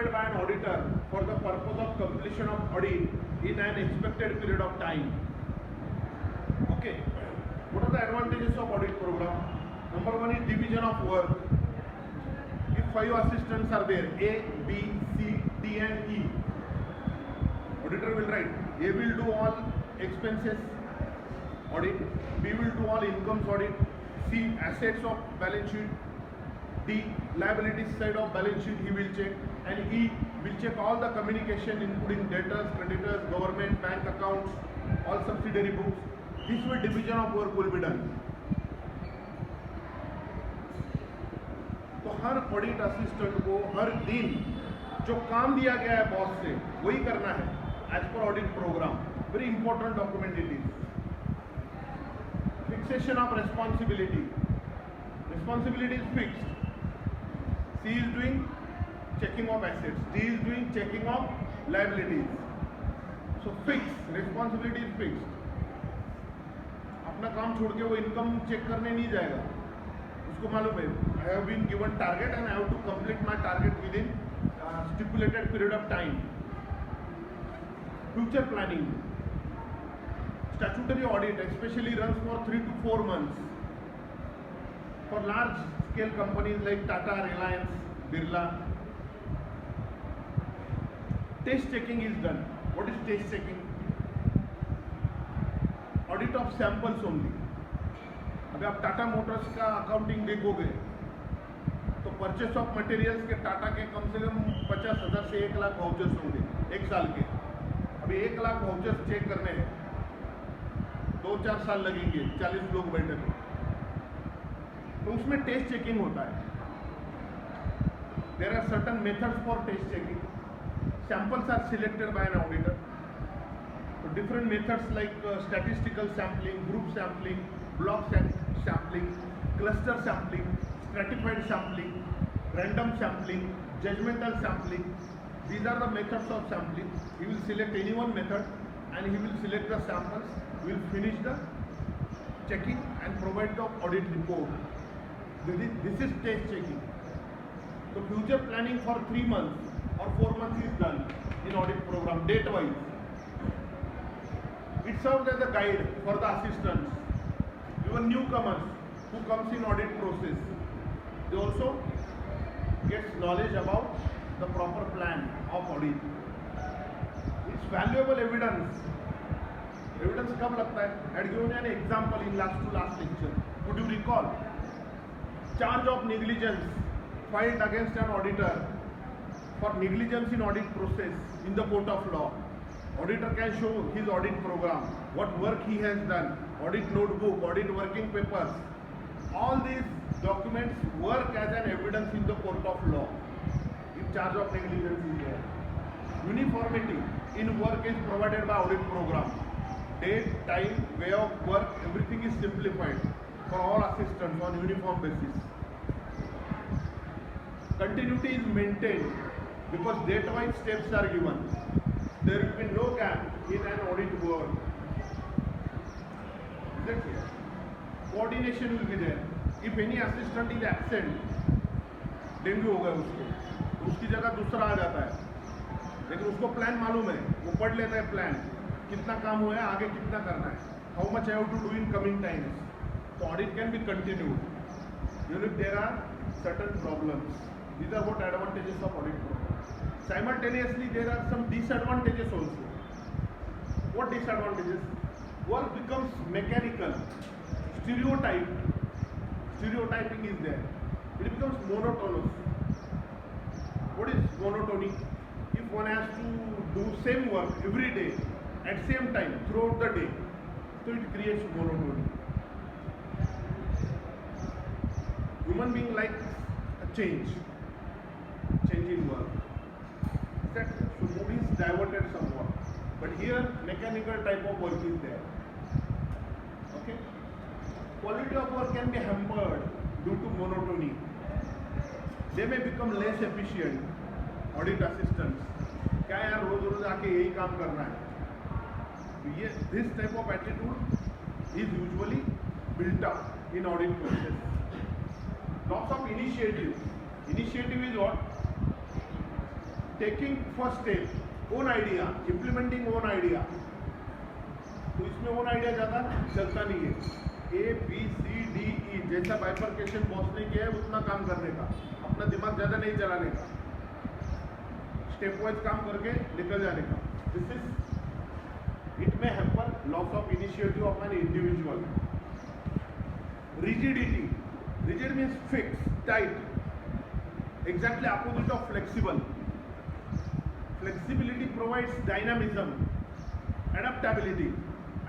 prepared by an auditor for the purpose of completion of audit in an expected period of time. Okay, what are the advantages of audit program? Number one is division of work. If 5 assistants are there, A, B, C, D and E, auditor will write, A will do all expenses audit, B will do all incomes audit, C assets of balance sheet, D liabilities side of balance sheet he will check, and E will check all the communication including debtors, creditors, government, bank accounts, all subsidiary books. This way division of work will be done. तो हर audit assistant को हर दिन जो काम दिया गया है boss से वही करना है as per audit program. Very important document it is. Fixation of responsibility. Responsibility is fixed. C is doing checking of assets. D is doing checking of liabilities. So fixed. Responsibility is fixed. अपना काम छोड़ के वो income check करने नहीं जाएगा. उसको मालूम है I have been given target and I have to complete my target within stipulated period of time. Future planning. Statutory audit especially runs for 3 to 4 months. For large scale companies like Tata, Reliance, Birla, test checking is done. What is test checking? Audit of samples only. अगर आप Tata Motors का accounting देखोगे तो purchase of materials के टाटा के कम से कम 50,000 से 1 lakh vouchers होंगे 1 साल के. अभी 1 लाख वाउचर्स चेक करने हैं 2-4 साल लगेंगे, 40 लोग बैठे थे. तो उसमें टेस्ट चेकिंग होता है. There are certain methods for test checking. Samples are selected by an auditor. तो different methods like statistical sampling, group sampling, block sampling, cluster sampling, stratified sampling, random sampling, judgemental sampling. These are the methods of sampling. He will select any one method and he will select the samples. We will finish the checking and provide the audit report. This is test checking. So future planning for 3 months or 4 months is done in audit program date wise. It serves as a guide for the assistants, even newcomers who comes in audit process. They also gets knowledge about the proper plan of audit. It's valuable evidence. Evidence कब लगता है? I had given an example in last lecture. Could you recall? Charge of negligence filed against an auditor for negligence in audit process in the court of law. Auditor can show his audit program, what work he has done, audit notebook, audit working papers. All these documents work as an evidence in the court of law. If charge of negligence is there. Uniformity in work is provided by audit program. Date, time, way of work, everything is simplified for all assistants on uniform basis. Continuity is maintained because date-wise steps are given. There will be no gap in an audit work. Is that clear? Coordination will be there. If any assistant is absent, dengue हो गया उसको, तो उसकी जगह दूसरा आ जाता है. लेकिन उसको प्लान मालूम है, वो पढ़ लेता है प्लान, कितना काम हुआ है, आगे कितना करना है, how much I have to do in coming times. तो audit can be continued even if there are certain problems. These are what advantages of audit program. Simultaneously, there are some disadvantages also. What disadvantages? Work becomes mechanical, stereotyping is there. It becomes monotonous. What is monotony? If one has to do same work every day at same time throughout the day, so it creates monotony. Human being likes a change in work. So mood is diverted somewhat. But here mechanical type of work is there. Okay. Quality of work can be hampered due to monotony. They may become less efficient. Audit assistants. क्या यार रोज आके यही काम करना है. ये this type of attitude is usually built up in audit process. Lots of initiative. Initiative is what? Taking first step, own idea, implementing own idea. तो इसमें ओन आइडिया ज़्यादा चलता नहीं है। ABCDE जैसा बाइफर्केशन बॉस ने किया है उतना काम करने का, अपना दिमाग ज़्यादा नहीं चलाने का, स्टेप वाइज काम करके निकल जाने का। This is it may hamper loss of initiative of an individual. Rigidity, rigid means fix, tight, exactly opposite of flexible. Flexibility provides dynamism, adaptability.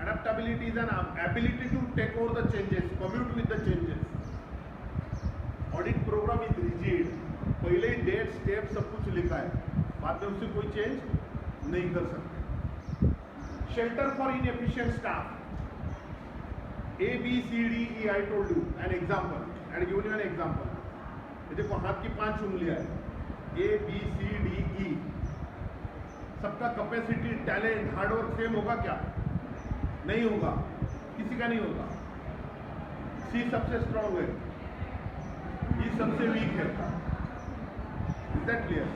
Adaptability is an ability to take over the changes, commute with the changes. Audit program is rigid. पहले ही date step सब कुछ लिखा है, बाद में उससे कोई change नहीं कर सकते। Shelter for inefficient staff, ABCDE I told you an example. I had given you an example. देखो हाथ की 5 उंगलियां है, ABCDE। सबका कैपेसिटी, टैलेंट, हार्डवर्क सेम होगा क्या? नहीं होगा, किसी का नहीं होगा। C सबसे स्ट्रांग है, E सबसे वीक है। Is that clear?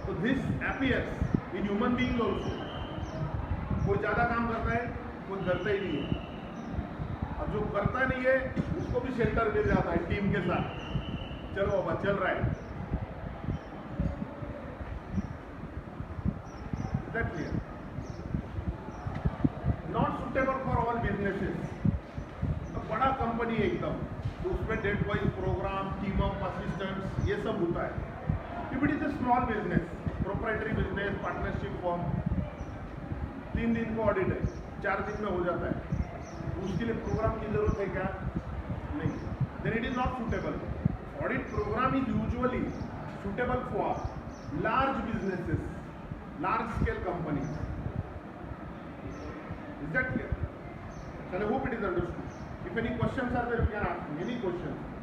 तो this appears in human being also. कोई ज्यादा काम करता है, कोई करता ही नहीं है। अब जो करता नहीं है उसको भी शेल्टर मिल जाता है टीम के साथ। चलो अब चल रहा है। Not suitable for all businesses. तो बड़ा कंपनी है एकदम, तो उसमें date wise program, team of assistants, ये सब होता है। If it is a small business, proprietary business, partnership firm, 3 दिन को ऑडिट है, 4 दिन में हो जाता है, उसके लिए प्रोग्राम की जरूरत है क्या? नहीं। Then it is not suitable. Audit program is usually suitable for large businesses, large scale companies. Is that clear? And I hope it is understood. If any questions are there, you can ask me any questions.